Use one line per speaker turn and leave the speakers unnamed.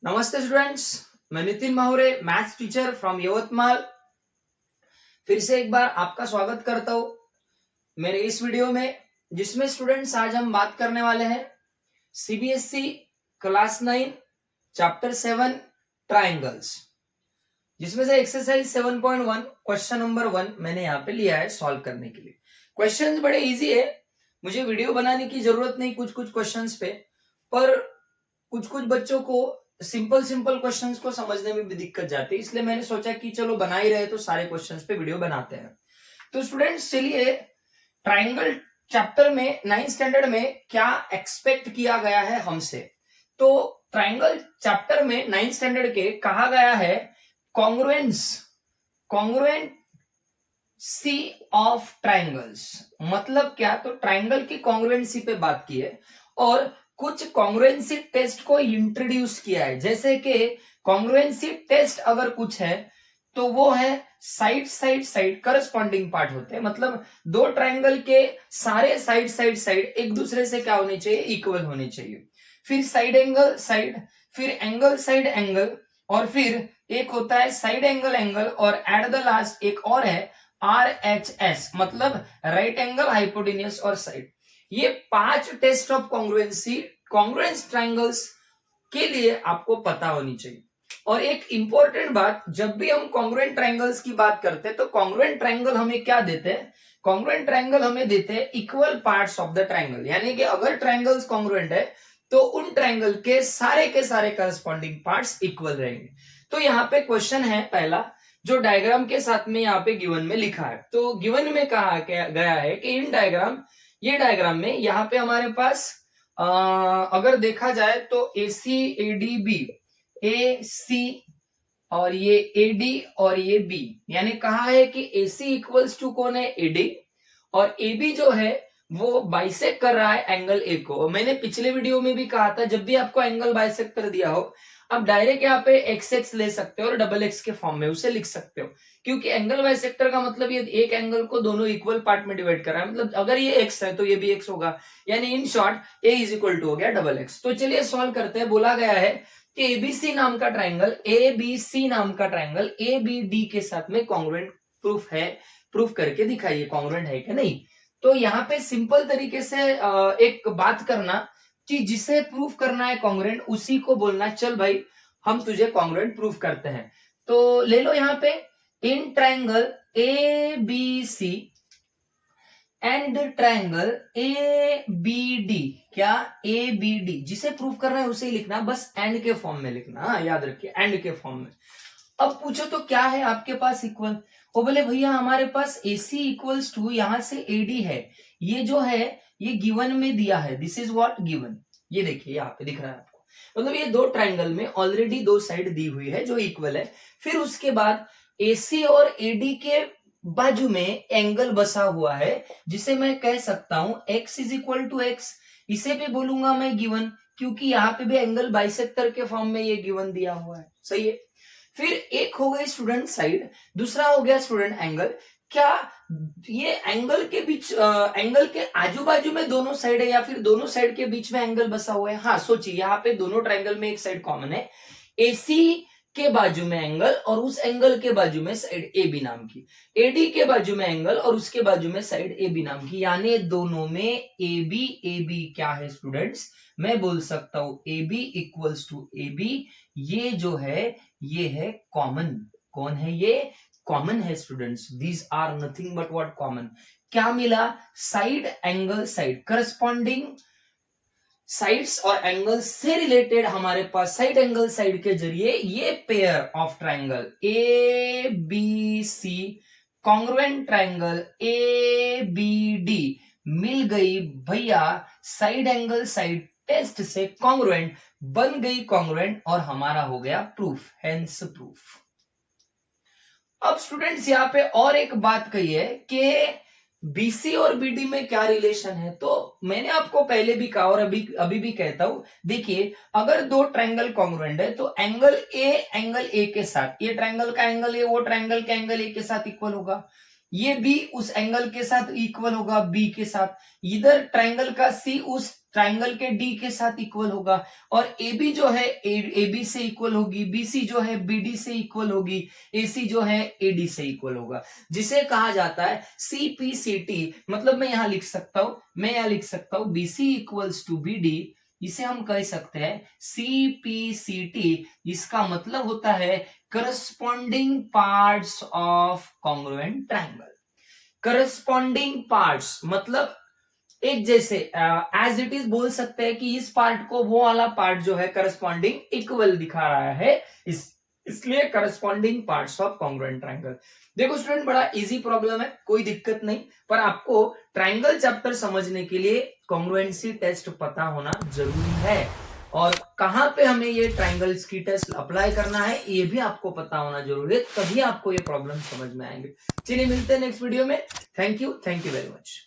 नमस्ते स्टूडेंट्स, मैं Nitin Mahure, maths teacher from Yavatmal. फिर से एक बार आपका स्वागत करता हूं मेरे इस वीडियो में, जिसमें स्टूडेंट्स आज हम बात करने वाले हैं सीबीएसई क्लास 9 चैप्टर 7 ट्राइंगल्स, जिसमें से एक्सरसाइज 7.1 क्वेश्चन नंबर 1 मैंने यहाँ पे लिया है सॉल्व करने के लिए। क्वेश्चंस बड़े इजी है, मुझे वीडियो बनाने की जरूरत नहीं कुछ क्वेश्चंस पे, पर कुछ बच्चों को सिंपल क्वेश्चंस को समझने में भी दिक्कत जाती है, इसलिए मैंने सोचा कि चलो बना ही रहे तो सारे क्वेश्चंस पे वीडियो बनाते हैं। तो स्टूडेंट्स चलिए, ट्राइंगल चैप्टर में 9th स्टैंडर्ड में क्या एक्सपेक्ट किया गया है हमसे। तो ट्राइंगल चैप्टर में 9th स्टैंडर्ड के कहा गया है कॉन्ग्रुएंसी ऑफ ट्राइंगल्स। मतलब क्या, तो ट्राइंगल की कॉन्ग्रुएंसी पे बात की है और कुछ कॉन्ग्रुएंसी टेस्ट को इंट्रोड्यूस किया है। जैसे कि कॉन्ग्रुएंसी टेस्ट अगर कुछ है तो वो है साइड करस्पॉन्डिंग पार्ट होते हैं, मतलब दो ट्राइंगल के सारे साइड एक दूसरे से क्या होने चाहिए, इक्वल होने चाहिए। फिर साइड एंगल साइड, फिर एंगल साइड एंगल, और फिर एक होता है साइड एंगल और एट द लास्ट एक और है RHS, मतलब राइट एंगल, हाइपोटेन्यूस और साइड। ये 5 test of congruency congruence triangles के लिए आपको पता होनी चाहिए। और एक इंपॉर्टेंट बात, जब भी हम कॉन्ग्रुएंट ट्राइंगल्स की बात करते हैं तो कॉन्ग्रुएंट ट्राइंगल हमें क्या देते हैं, कॉन्ग्रुएंट ट्राइंगल हमें देते हैं equal parts of the triangle. यानी कि अगर ट्राइंगल्स कॉन्ग्रुएंट है तो उन ट्राइंगल के सारे करस्पॉन्डिंग पार्ट्स इक्वल रहेंगे। तो यहाँ पे क्वेश्चन है पहला, जो डायग्राम के साथ में यहाँ पे गिवन में लिखा है। तो गिवन में कहा गया है कि इन डायग्राम, ये डायग्राम में यहाँ पे हमारे पास अगर देखा जाए तो AC ADB, AC और ये AD और ये B, यानी कहा है कि AC इक्वल्स टू कौन है, AD, और AB जो है वो बाइसेक्ट कर रहा है एंगल A को। मैंने पिछले वीडियो में भी कहा था, जब भी आपको एंगल बाइसेक्ट कर दिया हो आप डायरेक्ट यहाँ पे XX ले सकते हो और XX के फॉर्म में उसे लिख सकते हो, क्योंकि एंगल बाइसेक्टर का मतलब ये एक एंगल को दोनों इक्वल पार्ट में डिवाइड कर रहा है। मतलब अगर ये x है तो ये भी x होगा, यानी in short A is equal to हो गया XX। तो चलिए सॉल्व करते हैं। बोला गया है कि ABC नाम का ट्राइंगल, ABC नाम का ट्राइंगल ABD के साथ में कॉन्ग्रुएंट प्रूफ है, प्रूफ करके दिखाइए कॉन्ग्रुएंट है कि नहीं। तो यहाँ पे सिंपल तरीके से एक बात करना कि जिसे प्रूफ करना है कॉन्ग्रुएंट, उसी को बोलना चल भाई हम तुझे कॉन्ग्रुएंट प्रूफ करते हैं। तो ले लो यहाँ पे, in triangle ABC and triangle ABD, क्या ABD, जिसे प्रूफ करना है उसे ही लिखना, बस एंड के फॉर्म में लिखना, याद रखिए एंड के फॉर्म में। अब पूछो तो क्या है आपके पास इक्वल, वो बोले भैया हमारे पास AC इक्वल्स टू यहां से AD है, ये जो है ये गिवन में दिया है, दिस इज व्हाट गिवन। ये देखिए यहाँ पे दिख रहा है आपको, मतलब ये दो ट्राइंगल में ऑलरेडी दो साइड दी हुई है जो इक्वल है। फिर उसके बाद AC और AD के बाजू में एंगल बसा हुआ है, जिसे मैं कह सकता हूं x is equal to X. इसे भी बोलूंगा मैं गिवन, क्योंकि यहाँ पे भी एंगल बाइसेक्टर के फॉर्म में ये गिवन दिया हुआ है, सही है। फिर एक हो गई स्टूडेंट साइड, दूसरा हो गया स्टूडेंट एंगल। क्या ये एंगल के बीच, एंगल के आजू बाजू में दोनों साइड है या फिर दोनों साइड के बीच में एंगल बसा हुआ है। हाँ सोचिए, यहाँ पे दोनों ट्राइंगल में एक साइड कॉमन है, AC के बाजू में एंगल और उस एंगल के बाजू में साइड AB नाम की, AD के बाजू में एंगल और उसके बाजू में साइड AB नाम की, यानी दोनों में AB क्या है स्टूडेंट्स, मैं बोल सकता हूं AB इक्वल्स टू AB। ये जो है ये है कॉमन। कौन है ये, कॉमन है students. These are nothing but what, common. क्या मिला, side angle side, corresponding sides और एंगल से रिलेटेड हमारे पास साइड एंगल साइड के जरिए ये pair of triangle ABC congruent triangle ABD मिल गई भैया, साइड एंगल साइड टेस्ट से कॉन्ग्रुएंट बन गई कॉन्ग्रुएंट, और हमारा हो गया प्रूफ, हेंस प्रूफ। अब स्टूडेंट्स यहाँ पे और एक बात कही है कि BC और BD में क्या रिलेशन है। तो मैंने आपको पहले भी कहा और अभी भी कहता हूं, देखिए अगर दो ट्राइंगल कॉन्ग्रुएंट है तो एंगल A के साथ, ये ट्राइंगल का एंगल A वो ट्राइंगल के एंगल A के साथ इक्वल होगा, ये B उस एंगल के साथ इक्वल होगा B के साथ, इधर ट्राइंगल का C उस ट्राइंगल के डी के साथ इक्वल होगा, और ए बी जो है ए बी से इक्वल होगी, बी सी जो है बी डी से इक्वल होगी, ए सी जो है ए डी से इक्वल होगा, जिसे कहा जाता है सी पी सी टी। मतलब मैं यहां लिख सकता हूं B C equals to B D, इसे हम कह सकते हैं सी पी सी टी। इसका मतलब होता है corresponding parts of congruent triangle. Corresponding parts मतलब एक जैसे, एज इट इज बोल सकते हैं कि इस पार्ट को वो वाला पार्ट जो है करस्पॉन्डिंग इक्वल दिखा रहा है, इसलिए corresponding parts of congruent triangle. देखो स्टूडेंट, बड़ा इजी प्रॉब्लम है, कोई दिक्कत नहीं, पर आपको ट्राइंगल चैप्टर समझने के लिए कॉन्ग्रुएंसी टेस्ट पता होना जरूरी है, और कहां पे हमें ये ट्राइंगल्स की टेस्ट अप्लाई करना है ये भी आपको पता होना जरूरी है, तभी आपको ये प्रॉब्लम समझ में आएंगे। चलिए मिलते हैं नेक्स्ट वीडियो में। Thank you very much.